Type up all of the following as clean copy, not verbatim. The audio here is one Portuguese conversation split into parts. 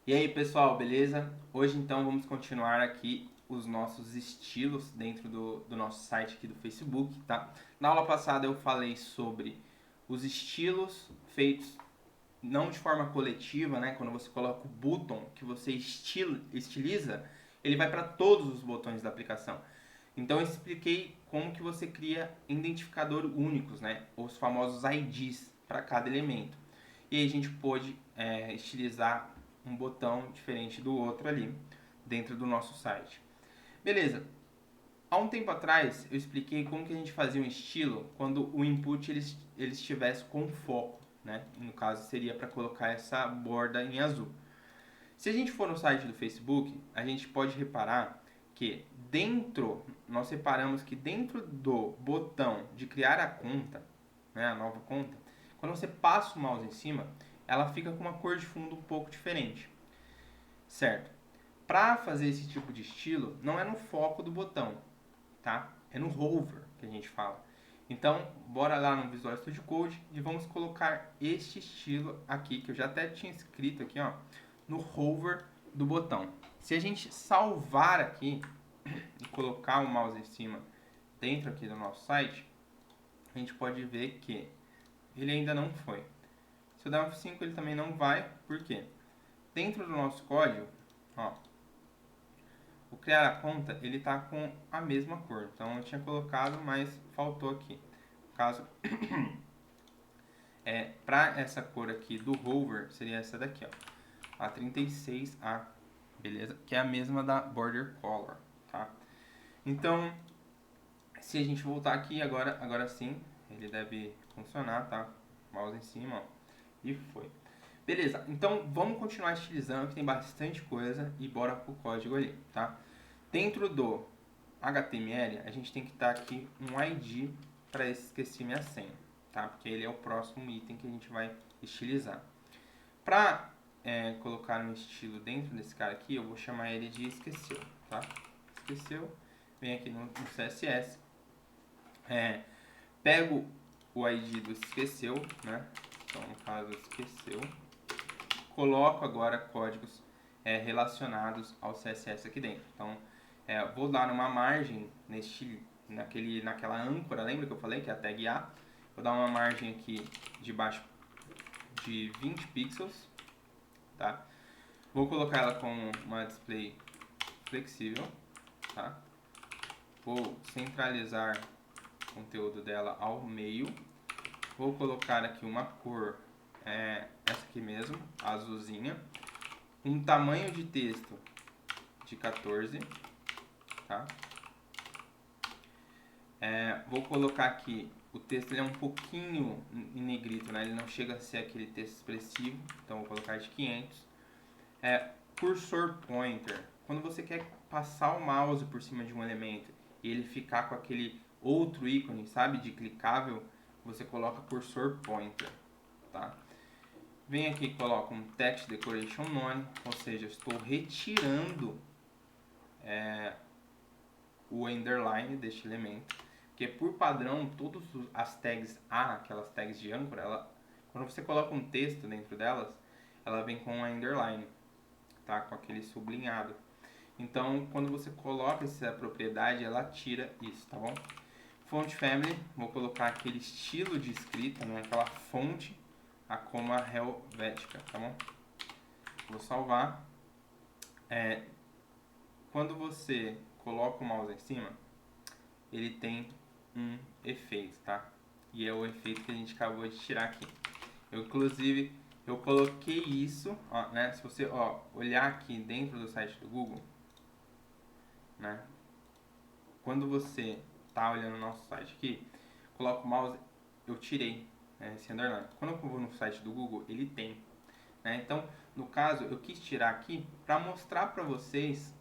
E aí pessoal, beleza? Hoje então vamos continuar aqui os nossos estilos dentro do nosso site aqui do Facebook, tá? Na aula passada eu falei sobre os estilos feitos não de forma coletiva, né? Quando você coloca o botão que você estiliza, ele vai para todos os botões da aplicação. Então eu expliquei como que você cria identificador únicos, né? Os famosos IDs para cada elemento. E aí a gente pôde estilizar um botão diferente do outro ali dentro do nosso site. Beleza. Há um tempo atrás eu expliquei como que a gente fazia um estilo quando o input ele estivesse com foco, né? No caso seria para colocar essa borda em azul. Se a gente for no site do Facebook, a gente pode reparar que nós separamos que dentro do botão de criar a conta, né, a nova conta, quando você passa o mouse em cima, ela fica com uma cor de fundo um pouco diferente, certo? Para fazer esse tipo de estilo, não é no foco do botão, tá? É no hover que a gente fala. Então, bora lá no Visual Studio Code e vamos colocar este estilo aqui, que eu já até tinha escrito aqui, ó, no hover do botão. Se a gente salvar aqui e colocar o mouse em cima dentro aqui do nosso site, a gente pode ver que ele ainda não foi. Se eu der um F5 ele também não vai, por quê? Dentro do nosso código, ó, o criar a conta ele tá com a mesma cor. Então eu tinha colocado, mas faltou aqui. No caso, para essa cor aqui do hover seria essa daqui, ó, a 36A, beleza? Que é a mesma da border color, tá? Então, se a gente voltar aqui agora sim, ele deve funcionar, tá? Mouse em cima, ó, e foi. Beleza, então vamos continuar estilizando, que tem bastante coisa, e bora pro código ali, tá? Dentro do HTML, a gente tem que estar aqui um ID para esquecer minha senha, tá? Porque ele é o próximo item que a gente vai estilizar. Para colocar um estilo dentro desse cara aqui, eu vou chamar ele de esqueceu, tá? Esqueceu, vem aqui no CSS, pego o ID do esqueceu, né? Então, no caso, esqueceu. Coloco agora códigos relacionados ao CSS aqui dentro. Então, vou dar uma margem naquela âncora, lembra que eu falei que é a tag A? Vou dar uma margem aqui de baixo de 20 pixels, tá? Vou colocar ela com uma display flexível, tá? Vou centralizar o conteúdo dela ao meio. Vou colocar aqui uma cor, essa aqui mesmo, azulzinha. Um tamanho de texto de 14, tá? Vou colocar aqui, o texto ele é um pouquinho em negrito, né? Ele não chega a ser aquele texto expressivo, então vou colocar de 500. Cursor pointer, quando você quer passar o mouse por cima de um elemento e ele ficar com aquele outro ícone, sabe, de clicável, você coloca cursor pointer, tá? Vem aqui e coloca um text decoration none, ou seja, estou retirando o underline deste elemento, porque por padrão todas as tags A, aquelas tags de âncora, quando você coloca um texto dentro delas, ela vem com um underline, tá? Com aquele sublinhado. Então, quando você coloca essa propriedade, ela tira isso, tá bom? Font family, vou colocar aquele estilo de escrita, né? Aquela fonte, a coma helvética, tá bom? Vou salvar. Quando você coloca o mouse em cima, ele tem um efeito, tá? E é o efeito que a gente acabou de tirar aqui. Inclusive, eu coloquei isso, ó, né? Se você olhar aqui dentro do site do Google, né? Quando você tá olhando o nosso site aqui, coloca o mouse, eu tirei, né, esse underline. Quando eu vou no site do Google, ele tem, né? Então, no caso, eu quis tirar aqui para mostrar para vocês,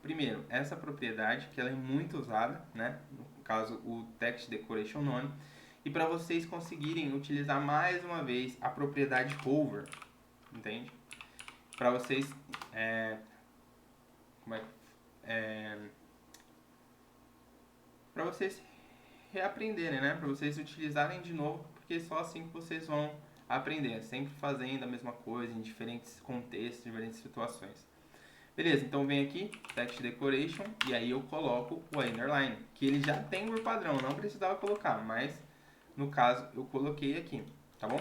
primeiro, essa propriedade que ela é muito usada, né? No caso, o text decoration none, e para vocês conseguirem utilizar mais uma vez a propriedade hover, entende? Para vocês para vocês reaprenderem, né? Para vocês utilizarem de novo, porque é só assim que vocês vão aprender, sempre fazendo a mesma coisa em diferentes contextos, diferentes situações. Beleza, então vem aqui, Text Decoration, e aí eu coloco o underline, que ele já tem por padrão, não precisava colocar, mas no caso eu coloquei aqui, tá bom?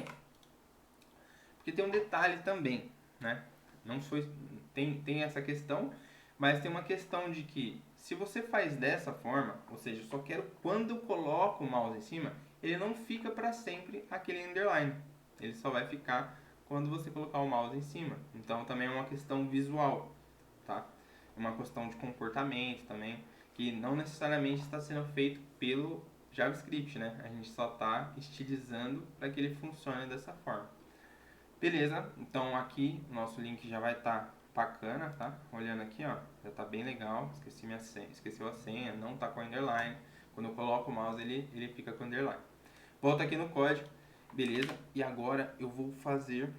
Porque tem um detalhe também, né? Não foi, tem essa questão, mas tem uma questão de que se você faz dessa forma, ou seja, eu só quero quando eu coloco o mouse em cima, ele não fica para sempre aquele underline. Ele só vai ficar quando você colocar o mouse em cima. Então também é uma questão visual, tá? Uma questão de comportamento também, que não necessariamente está sendo feito pelo JavaScript, né? A gente só está estilizando para que ele funcione dessa forma. Beleza, então aqui o nosso link já vai estar bacana, tá? Olhando aqui, ó, já tá bem legal. Esqueci minha senha, esqueceu a senha, não tá com underline. Quando eu coloco o mouse, ele fica com underline. Volta aqui no código, beleza? E agora eu vou fazer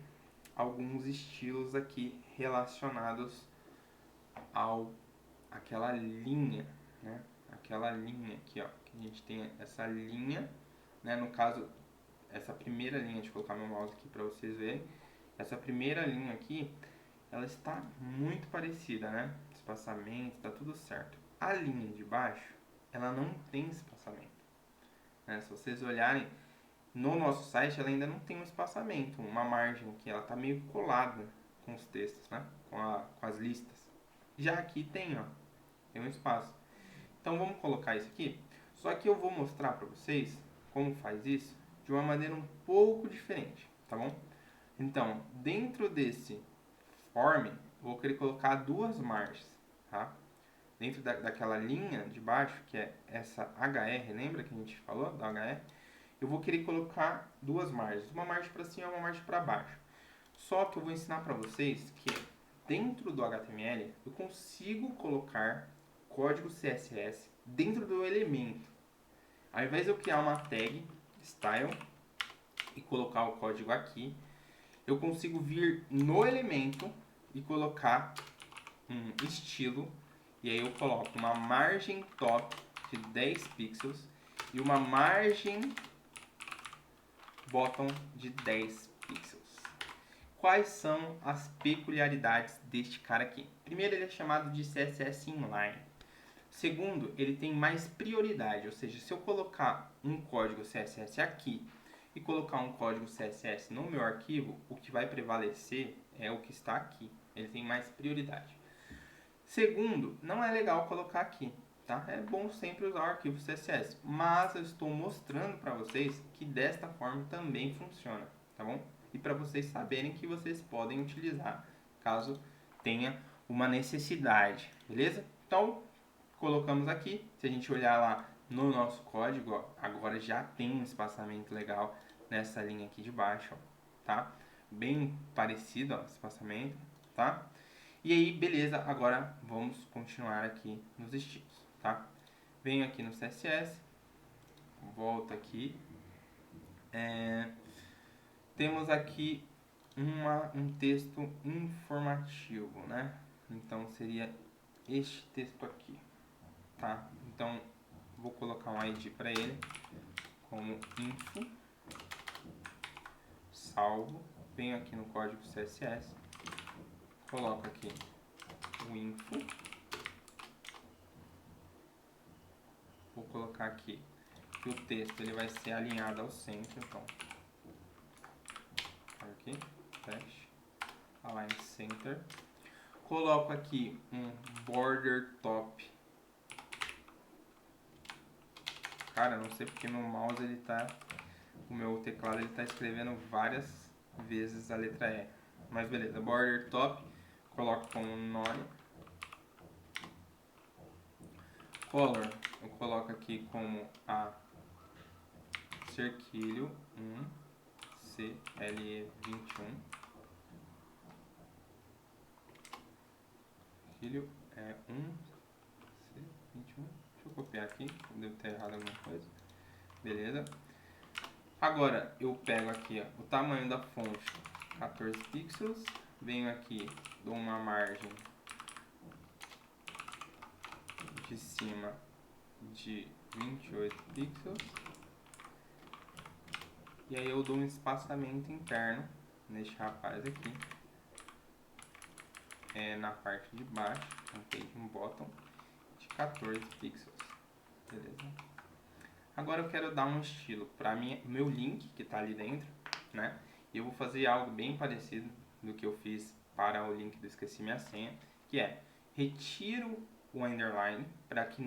alguns estilos aqui relacionados ao aquela linha, né? Aquela linha aqui, ó, que a gente tem essa linha, né? No caso, essa primeira linha, deixa eu colocar meu mouse aqui para vocês verem. Essa primeira linha aqui, ela está muito parecida, né? Espaçamento, tá tudo certo. A linha de baixo, ela não tem espaçamento, né? Se vocês olharem no nosso site, ela ainda não tem um espaçamento, uma margem aqui, ela tá meio colada com os textos, né? Com as listas. Já aqui tem, ó, tem um espaço. Então vamos colocar isso aqui. Só que eu vou mostrar para vocês como faz isso de uma maneira um pouco diferente, tá bom? Então, dentro desse form, eu vou querer colocar duas margens, tá? Dentro daquela linha de baixo, que é essa HR, lembra que a gente falou da HR? Eu vou querer colocar duas margens, uma margem para cima e uma margem para baixo. Só que eu vou ensinar para vocês que dentro do HTML eu consigo colocar código CSS dentro do elemento. Ao invés de eu criar uma tag style e colocar o código aqui, eu consigo vir no elemento e colocar um estilo, e aí eu coloco uma margem top de 10 pixels e uma margem bottom de 10 pixels. Quais são as peculiaridades deste cara aqui? Primeiro, ele é chamado de CSS Inline. Segundo, ele tem mais prioridade, ou seja, se eu colocar um código CSS aqui e colocar um código CSS no meu arquivo, o que vai prevalecer é o que está aqui. Ele tem mais prioridade. Segundo, não é legal colocar aqui, tá? É bom sempre usar o arquivo CSS, mas eu estou mostrando para vocês que desta forma também funciona, tá bom? E para vocês saberem que vocês podem utilizar caso tenha uma necessidade, beleza? Então, colocamos aqui, se a gente olhar lá no nosso código, ó, agora já tem um espaçamento legal nessa linha aqui de baixo, ó, tá? Bem parecido, ó, espaçamento, tá? E aí, beleza, agora vamos continuar aqui nos estilos, tá? Venho aqui no CSS, volto aqui, temos aqui um texto informativo, né? Então seria este texto aqui, tá? Então vou colocar um ID para ele como info, salvo, venho aqui no código CSS, coloco aqui o info, vou colocar aqui que o texto ele vai ser alinhado ao centro, então aqui, dash, align center, coloco aqui um border top. Cara, não sei porque meu mouse ele tá, o meu teclado ele tá escrevendo várias vezes a letra E, mas beleza, border top, coloco como none, color, eu coloco aqui como a cerquilho 1, CLE21, cerquilho é 1, C21, deixa eu copiar aqui, devo ter errado alguma coisa, beleza. Agora eu pego aqui ó, o tamanho da fonte 14 pixels, venho aqui, dou uma margem de cima de 28 pixels E aí eu dou um espaçamento interno neste rapaz aqui, na parte de baixo, um page bottom, de 14 pixels, beleza? Agora eu quero dar um estilo para meu link que está ali dentro, né? E eu vou fazer algo bem parecido do que eu fiz para o link do Esqueci Minha Senha, que é retiro o underline para que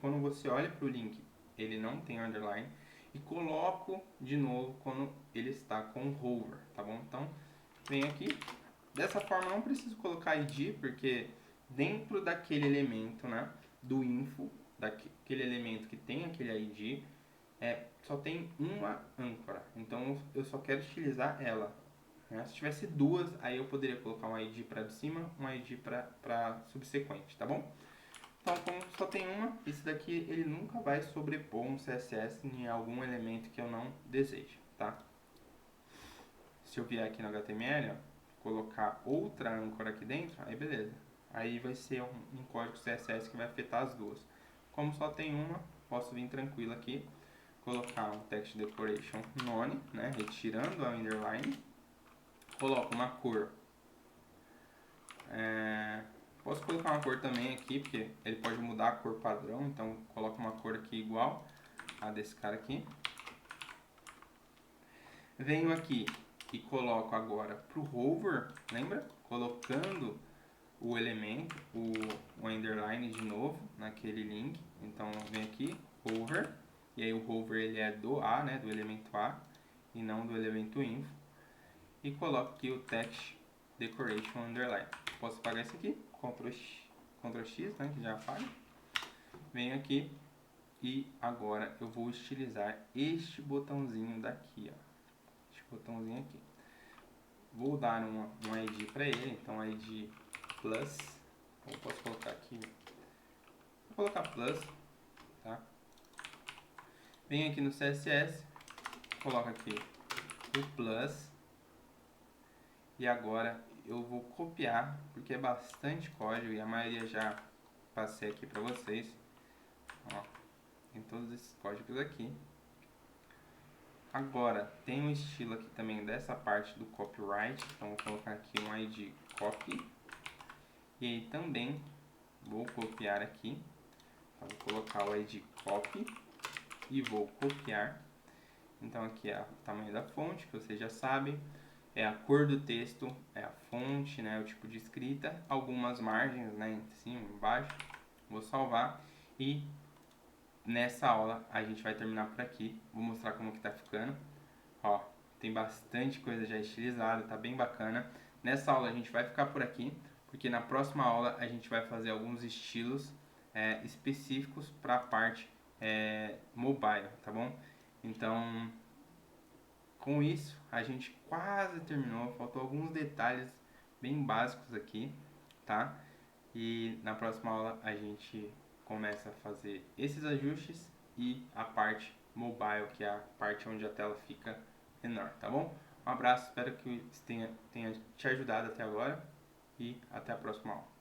quando você olha para o link ele não tem underline, e coloco de novo quando ele está com hover, tá bom? Então venho aqui, dessa forma não preciso colocar ID, porque dentro daquele elemento, né, do info, daquele elemento que tem aquele ID, só tem uma âncora, então eu só quero utilizar ela, né? Se tivesse duas, aí eu poderia colocar um ID para de cima, um ID para subsequente, tá bom? Então, como só tem uma, esse daqui ele nunca vai sobrepor um CSS em algum elemento que eu não deseje, tá? Se eu vier aqui no HTML, ó, colocar outra âncora aqui dentro, aí beleza. Aí vai ser um código CSS que vai afetar as duas. Como só tem uma, posso vir tranquilo aqui, colocar um text decoration none, né, retirando a underline, coloco uma cor. Posso colocar uma cor também aqui, porque ele pode mudar a cor padrão, então coloco uma cor aqui igual a desse cara aqui. Venho aqui e coloco agora para o hover, lembra? Colocando o elemento, o underline de novo naquele link. Então vem aqui, hover, e aí o hover ele é do A, né, do elemento A, e não do elemento info. E coloco aqui o text decoration underline. Posso apagar isso aqui, Ctrl X, né, que já apaga. Venho aqui e agora eu vou estilizar este botãozinho daqui, ó. Este botãozinho aqui. Vou dar um ID para ele, então ID plus. Eu posso colocar aqui, vou colocar plus, tá? Venho aqui no CSS, coloco aqui o plus. E agora eu vou copiar, porque é bastante código e a maioria já passei aqui para vocês. Ó, tem todos esses códigos aqui. Agora, tem um estilo aqui também dessa parte do copyright, então vou colocar aqui um ID copy. E aí também vou copiar aqui, então vou colocar o ID copy e vou copiar. Então aqui é o tamanho da fonte, que vocês já sabem. É a cor do texto, é a fonte, né, o tipo de escrita, algumas margens, né, em cima, embaixo. Vou salvar e nessa aula a gente vai terminar por aqui. Vou mostrar como que tá ficando. Ó, tem bastante coisa já estilizada, tá bem bacana. Nessa aula a gente vai ficar por aqui, porque na próxima aula a gente vai fazer alguns estilos específicos para a parte mobile, tá bom? Então, com isso, a gente quase terminou, faltou alguns detalhes bem básicos aqui, tá? E na próxima aula a gente começa a fazer esses ajustes e a parte mobile, que é a parte onde a tela fica menor, tá bom? Um abraço, espero que tenha te ajudado até agora e até a próxima aula.